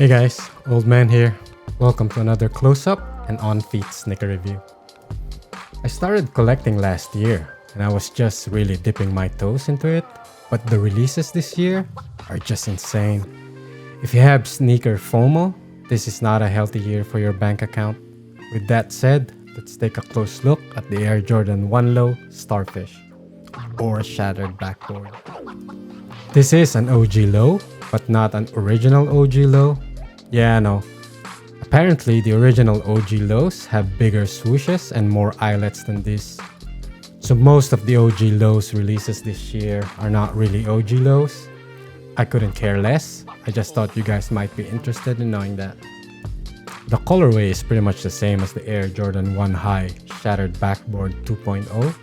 Hey guys, Old Man here. Welcome to another close-up and on-feet sneaker review. I started collecting last year and I was just really dipping my toes into it, but the releases this year are just insane. If you have sneaker FOMO, this is not a healthy year for your bank account. With that said, let's take a close look at the Air Jordan 1 Low Starfish, or Shattered Backboard. This is an OG low, but not an original OG low. Yeah, no. Apparently, the original OG lows have bigger swooshes and more eyelets than this. So most of the OG lows releases this year are not really OG lows. I couldn't care less. I just thought you guys might be interested in knowing that. The colorway is pretty much the same as the Air Jordan 1 High Shattered Backboard 2.0.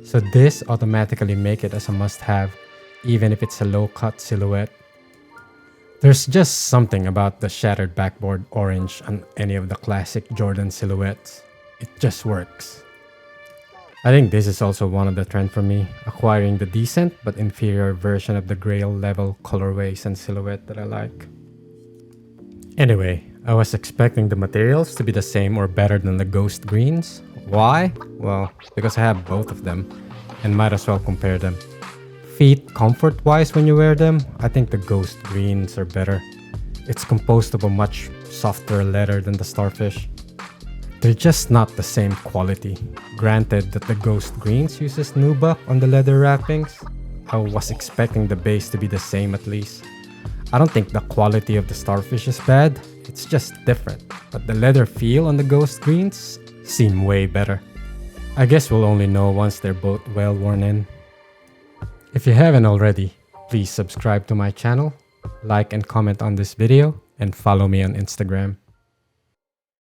So this automatically make it as a must-have, even if it's a low-cut silhouette. There's just something about the Shattered Backboard orange on any of the classic Jordan silhouettes. It just works. I think this is also one of the trend for me, acquiring the decent but inferior version of the grail level colorways and silhouette that I like. Anyway, I was expecting the materials to be the same or better than the ghost greens. Why? Well, because I have both of them and might as well compare them. Feet comfort wise when you wear them, I think the ghost greens are better. It's composed of a much softer leather than the Starfish. They're just not the same quality. Granted that the ghost greens uses nubuck on the leather wrappings, I was expecting the base to be the same at least. I don't think the quality of the Starfish is bad, it's just different, but the leather feel on the ghost greens seem way better. I guess we'll only know once they're both well worn in. If you haven't already, please subscribe to my channel, like and comment on this video, and follow me on Instagram.